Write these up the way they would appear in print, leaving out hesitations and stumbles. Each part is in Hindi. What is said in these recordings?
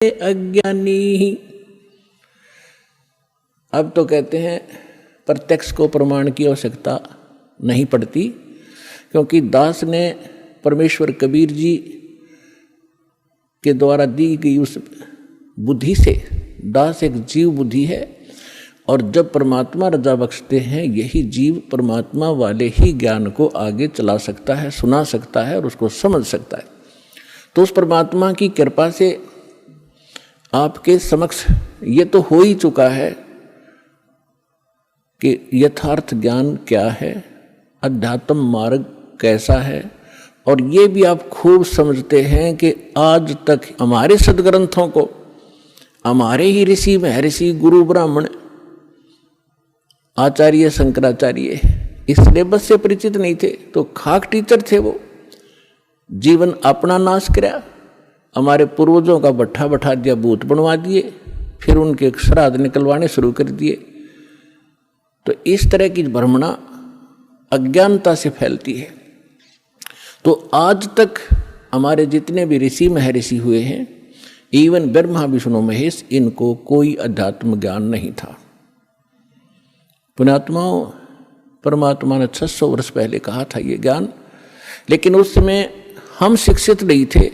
अज्ञानी। अब तो कहते हैं प्रत्यक्ष को प्रमाण की आवश्यकता नहीं पड़ती, क्योंकि दास ने परमेश्वर कबीर जी के द्वारा दी गई उस बुद्धि से, दास एक जीव बुद्धि है, और जब परमात्मा रजा बख्शते हैं यही जीव परमात्मा वाले ही ज्ञान को आगे चला सकता है, सुना सकता है और उसको समझ सकता है। तो उस परमात्मा की कृपा से आपके समक्ष ये तो हो ही चुका है कि यथार्थ ज्ञान क्या है, अध्यात्म मार्ग कैसा है, और ये भी आप खूब समझते हैं कि आज तक हमारे सदग्रंथों को हमारे ही ऋषि महर्षि गुरु ब्राह्मण आचार्य शंकराचार्य इस सिलेबस से परिचित नहीं थे, तो खाक टीचर थे वो। जीवन अपना नाश कराया, हमारे पूर्वजों का भट्ठा बैठा दिया, भूत बनवा दिए, फिर उनके श्राद्ध निकलवाने शुरू कर दिए। तो इस तरह की भ्रमणा अज्ञानता से फैलती है। तो आज तक हमारे जितने भी ऋषि महर्षि हुए हैं, इवन ब्रह्मा विष्णु महेश, इनको कोई अध्यात्म ज्ञान नहीं था। पुण्यात्माओं, परमात्मा ने 600 वर्ष पहले कहा था ये ज्ञान, लेकिन उस समय हम शिक्षित नहीं थे।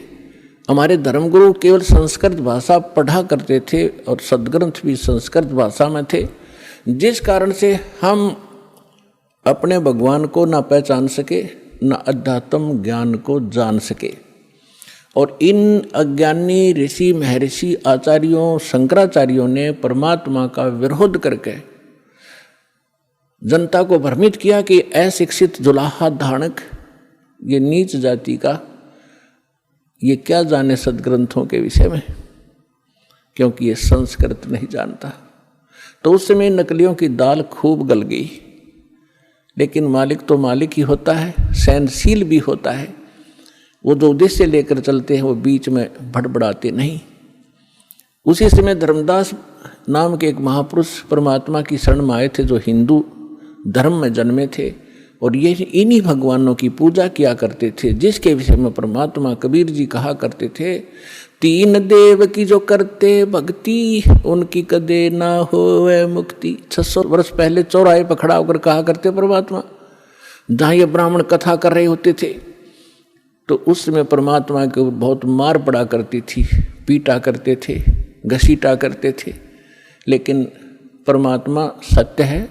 हमारे धर्मगुरु केवल संस्कृत भाषा पढ़ा करते थे और सदग्रंथ भी संस्कृत भाषा में थे, जिस कारण से हम अपने भगवान को ना पहचान सके, ना अध्यात्म ज्ञान को जान सके। और इन अज्ञानी ऋषि महर्षि आचार्यों शंकराचार्यों ने परमात्मा का विरोध करके जनता को भ्रमित किया कि अशिक्षित जुलाहा धानक, ये नीच जाति का, ये क्या जाने सदग्रंथों के विषय में, क्योंकि ये संस्कृत नहीं जानता। तो उस समय नकलियों की दाल खूब गल गई। लेकिन मालिक तो मालिक ही होता है, सहनशील भी होता है। वो जो उद्देश्य लेकर चलते हैं वो बीच में भड़बड़ाते नहीं। उसी समय धर्मदास नाम के एक महापुरुष परमात्मा की शरण में आए थे, जो हिंदू धर्म में जन्मे थे, और ये इन्हीं भगवानों की पूजा किया करते थे, जिसके विषय में परमात्मा कबीर जी कहा करते थे, तीन देव की जो करते भक्ति, उनकी कदे ना होवे मुक्ति। 600 वर्ष पहले चौराहे पर खड़ा होकर कहा करते परमात्मा, जहाँ ये ब्राह्मण कथा कर रहे होते थे। तो उस समय परमात्मा के बहुत मार पड़ा करती थी, पीटा करते थे, घसीटा करते थे। लेकिन परमात्मा सत्य है,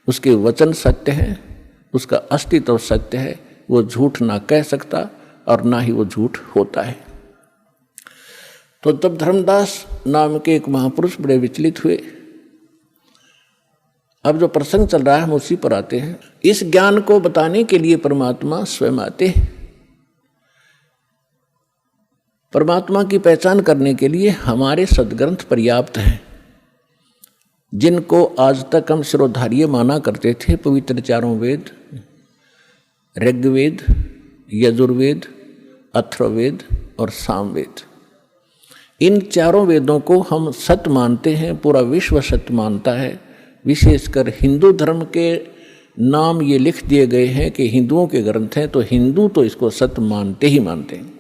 उसके वचन सत्य हैं, उसका अस्तित्व सत्य है, वो झूठ ना कह सकता और ना ही वो झूठ होता है। तो तब धर्मदास नाम के एक महापुरुष बड़े विचलित हुए। अब जो प्रसंग चल रहा है हम उसी पर आते हैं। इस ज्ञान को बताने के लिए परमात्मा स्वयं आते हैं। परमात्मा की पहचान करने के लिए हमारे सदग्रंथ पर्याप्त हैं, जिनको आज तक हम शिरोधार्य माना करते थे। पवित्र चारों वेद, ऋग्वेद, यजुर्वेद, अथर्ववेद और सामवेद, इन चारों वेदों को हम सत्य मानते हैं, पूरा विश्व सत्य मानता है। विशेषकर हिंदू धर्म के नाम ये लिख दिए गए हैं कि हिंदुओं के ग्रंथ हैं, तो हिंदू तो इसको सत्य मानते ही मानते हैं।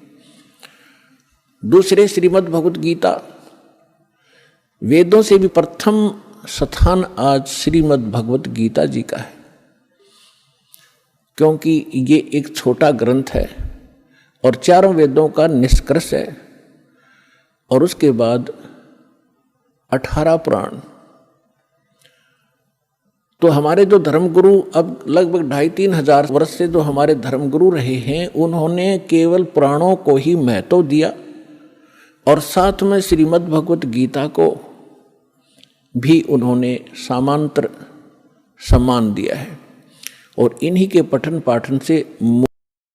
दूसरे श्रीमद् भगवत गीता, वेदों से भी प्रथम स्थान आज श्रीमद् भगवत गीता जी का है, क्योंकि ये एक छोटा ग्रंथ है और चारों वेदों का निष्कर्ष है। और उसके बाद 18 पुराण। तो हमारे जो धर्मगुरु अब लगभग 2,500-3 हजार वर्ष से जो हमारे धर्मगुरु रहे हैं, उन्होंने केवल पुराणों को ही महत्व दिया और साथ में श्रीमद् भगवत गीता को भी उन्होंने समांतर सम्मान दिया है। और इन्हीं के पठन पाठन से